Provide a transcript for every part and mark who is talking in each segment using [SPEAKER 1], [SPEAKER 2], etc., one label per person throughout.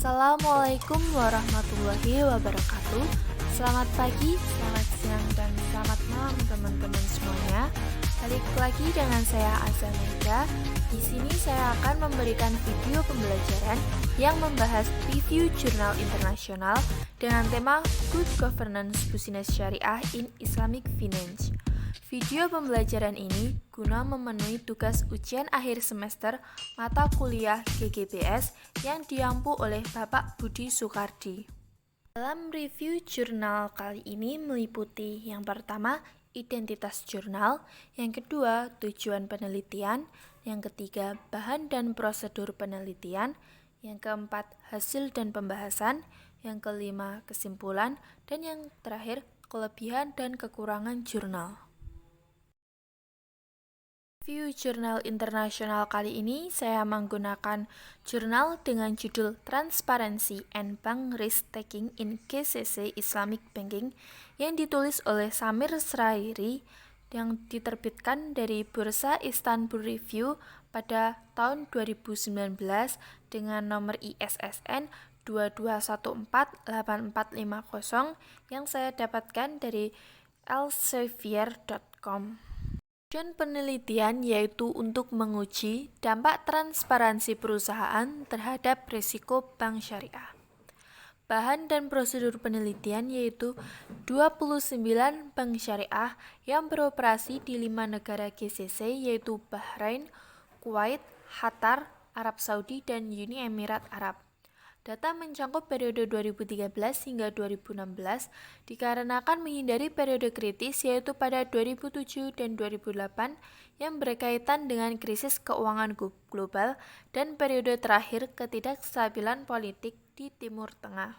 [SPEAKER 1] Assalamualaikum warahmatullahi wabarakatuh. Selamat pagi, selamat siang, dan selamat malam teman-teman semuanya. Balik lagi dengan saya Azza Maida. Di sini saya akan memberikan video pembelajaran yang membahas review jurnal internasional dengan tema Good Governance Business Syariah in Islamic Finance. Video pembelajaran ini guna memenuhi tugas ujian akhir semester mata kuliah GGBS yang diampu oleh Bapak Budi Soekardi. Dalam review jurnal kali ini meliputi yang pertama, identitas jurnal, yang kedua, tujuan penelitian, yang ketiga, bahan dan prosedur penelitian, yang keempat, hasil dan pembahasan, yang kelima, kesimpulan, dan yang terakhir, kelebihan dan kekurangan jurnal. Review jurnal internasional kali ini saya menggunakan jurnal dengan judul Transparency and Bank Risk Taking in GCC Islamic Banking yang ditulis oleh Samir Srairi yang diterbitkan dari Bursa Istanbul Review pada tahun 2019 dengan nomor ISSN 22148450 yang saya dapatkan dari elsevier.com. Tujuan penelitian yaitu untuk menguji dampak transparansi perusahaan terhadap risiko bank syariah. Bahan dan prosedur penelitian yaitu 29 bank syariah yang beroperasi di 5 negara GCC yaitu Bahrain, Kuwait, Qatar, Arab Saudi, dan Uni Emirat Arab. Data mencakup periode 2013 hingga 2016 dikarenakan menghindari periode kritis yaitu pada 2007 dan 2008 yang berkaitan dengan krisis keuangan global dan periode terakhir ketidakstabilan politik di Timur Tengah.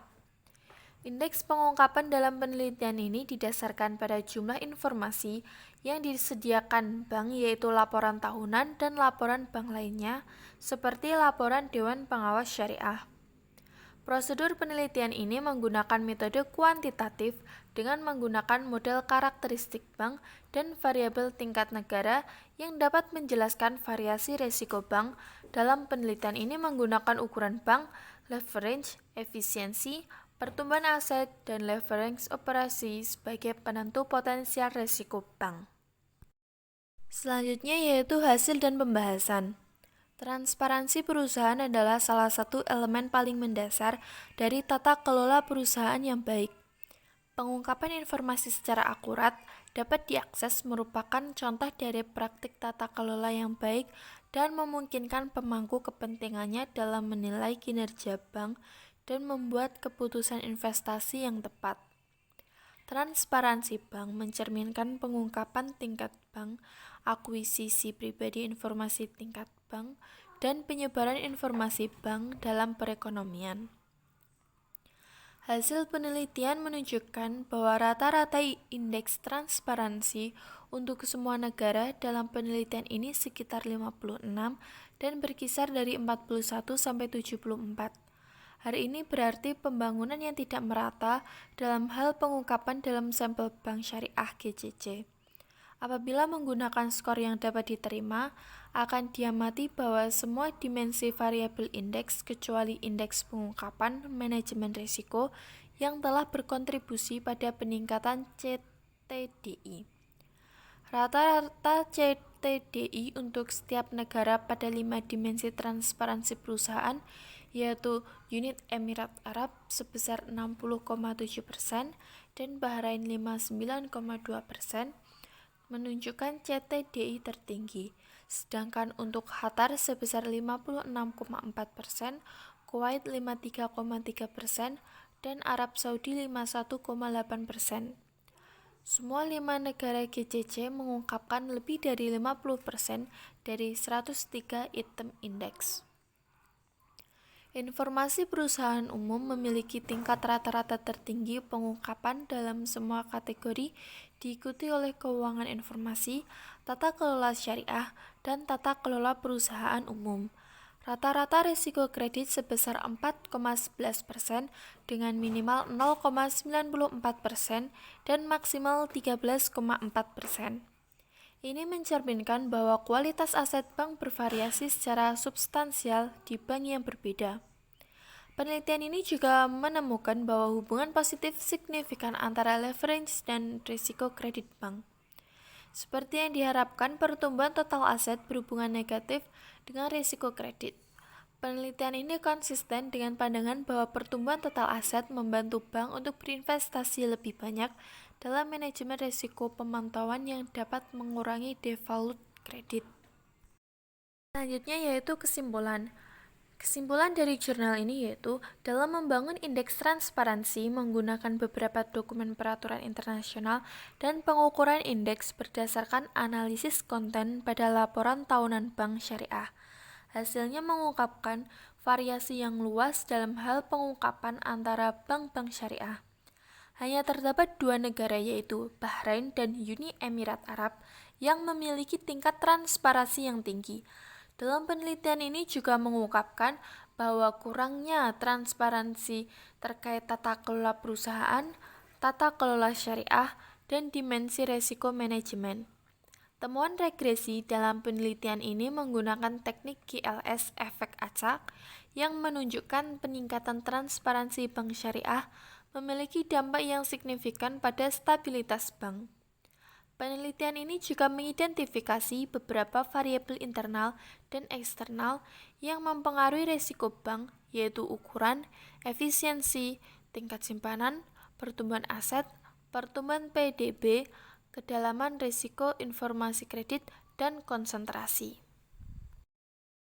[SPEAKER 1] Indeks pengungkapan dalam penelitian ini didasarkan pada jumlah informasi yang disediakan bank yaitu laporan tahunan dan laporan bank lainnya seperti laporan Dewan Pengawas Syariah. Prosedur penelitian ini menggunakan metode kuantitatif dengan menggunakan model karakteristik bank dan variabel tingkat negara yang dapat menjelaskan variasi risiko bank. Dalam penelitian ini menggunakan ukuran bank, leverage, efisiensi, pertumbuhan aset, dan leverage operasi sebagai penentu potensial risiko bank. Selanjutnya yaitu hasil dan pembahasan. Transparansi perusahaan adalah salah satu elemen paling mendasar dari tata kelola perusahaan yang baik. Pengungkapan informasi secara akurat dapat diakses merupakan contoh dari praktik tata kelola yang baik dan memungkinkan pemangku kepentingannya dalam menilai kinerja bank dan membuat keputusan investasi yang tepat. Transparansi bank mencerminkan pengungkapan tingkat bank, akuisisi pribadi informasi tingkat bank, dan penyebaran informasi bank dalam perekonomian. Hasil penelitian menunjukkan bahwa rata-rata indeks transparansi untuk semua negara dalam penelitian ini sekitar 56 dan berkisar dari 41 sampai 74. Hal ini berarti pembangunan yang tidak merata dalam hal pengungkapan dalam sampel bank syariah GCC. Apabila menggunakan skor yang dapat diterima, akan diamati bahwa semua dimensi variabel indeks kecuali indeks pengungkapan manajemen risiko yang telah berkontribusi pada peningkatan CTDI. Rata-rata CTDI untuk setiap negara pada 5 dimensi transparansi perusahaan yaitu Uni Emirat Arab sebesar 60,7% dan Bahrain 59,2%, menunjukkan CTDI tertinggi, sedangkan untuk Qatar sebesar 56,4%, Kuwait 53,3%, dan Arab Saudi 51,8%. Semua 5 negara GCC mengungkapkan lebih dari 50% dari 103 item indeks. Informasi perusahaan umum memiliki tingkat rata-rata tertinggi pengungkapan dalam semua kategori, diikuti oleh keuangan informasi, tata kelola syariah, dan tata kelola perusahaan umum. Rata-rata risiko kredit sebesar 4,11% dengan minimal 0,94% dan maksimal 13,4%. Ini mencerminkan bahwa kualitas aset bank bervariasi secara substansial di bank yang berbeda. Penelitian ini juga menemukan bahwa hubungan positif signifikan antara leverage dan risiko kredit bank. Seperti yang diharapkan, pertumbuhan total aset berhubungan negatif dengan risiko kredit. Penelitian ini konsisten dengan pandangan bahwa pertumbuhan total aset membantu bank untuk berinvestasi lebih banyak dalam manajemen risiko pemantauan yang dapat mengurangi default kredit. Selanjutnya yaitu kesimpulan. Kesimpulan dari jurnal ini yaitu, dalam membangun indeks transparansi menggunakan beberapa dokumen peraturan internasional dan pengukuran indeks berdasarkan analisis konten pada laporan tahunan bank syariah. Hasilnya mengungkapkan variasi yang luas dalam hal pengungkapan antara bank-bank syariah. Hanya terdapat 2 negara yaitu Bahrain dan Uni Emirat Arab yang memiliki tingkat transparansi yang tinggi. Dalam penelitian ini juga mengungkapkan bahwa kurangnya transparansi terkait tata kelola perusahaan, tata kelola syariah, dan dimensi resiko manajemen. Temuan regresi dalam penelitian ini menggunakan teknik GLS efek acak yang menunjukkan peningkatan transparansi bank syariah memiliki dampak yang signifikan pada stabilitas bank. Penelitian ini juga mengidentifikasi beberapa variabel internal dan eksternal yang mempengaruhi risiko bank, yaitu ukuran, efisiensi, tingkat simpanan, pertumbuhan aset, pertumbuhan PDB, kedalaman risiko informasi kredit, dan konsentrasi.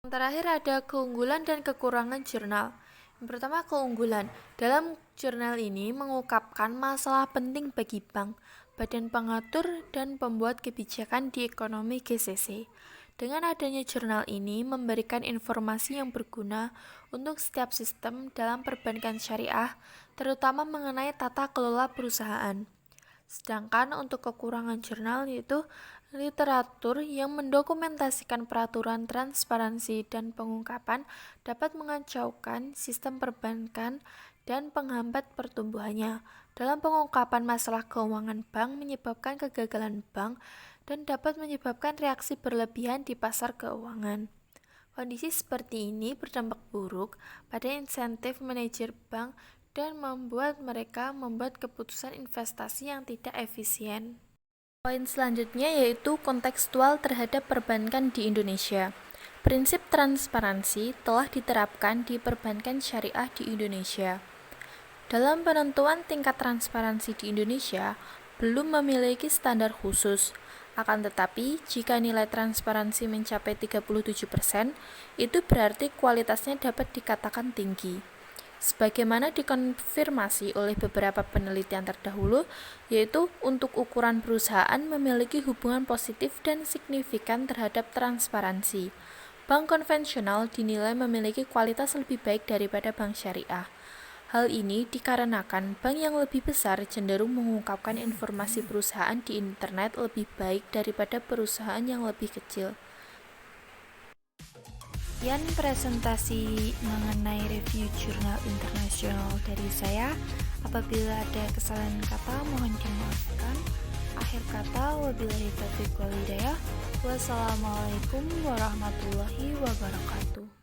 [SPEAKER 1] Yang terakhir ada keunggulan dan kekurangan jurnal. Yang pertama, keunggulan. Dalam jurnal ini mengungkapkan masalah penting bagi bank, badan pengatur, dan pembuat kebijakan di ekonomi GCC. Dengan adanya jurnal ini memberikan informasi yang berguna untuk setiap sistem dalam perbankan syariah, terutama mengenai tata kelola perusahaan. Sedangkan untuk kekurangan jurnal yaitu literatur yang mendokumentasikan peraturan transparansi dan pengungkapan dapat mengacaukan sistem perbankan dan penghambat pertumbuhannya. Dalam pengungkapan masalah keuangan bank menyebabkan kegagalan bank dan dapat menyebabkan reaksi berlebihan di pasar keuangan. Kondisi seperti ini berdampak buruk pada insentif manajer bank dan membuat mereka membuat keputusan investasi yang tidak efisien. Poin selanjutnya yaitu kontekstual terhadap perbankan di Indonesia. Prinsip transparansi telah diterapkan di perbankan syariah di Indonesia. Dalam penentuan tingkat transparansi di Indonesia, belum memiliki standar khusus. Akan tetapi, jika nilai transparansi mencapai 37%, itu berarti kualitasnya dapat dikatakan tinggi. Sebagaimana dikonfirmasi oleh beberapa penelitian terdahulu, yaitu untuk ukuran perusahaan memiliki hubungan positif dan signifikan terhadap transparansi. Bank konvensional dinilai memiliki kualitas lebih baik daripada bank syariah. Hal ini dikarenakan bank yang lebih besar cenderung mengungkapkan informasi perusahaan di internet lebih baik daripada perusahaan yang lebih kecil. Sekian presentasi mengenai review jurnal internasional dari saya. Apabila ada kesalahan kata, mohon dimaafkan. Akhir kata, wabillahi taufiq wal hidayah. Wassalamualaikum warahmatullahi wabarakatuh.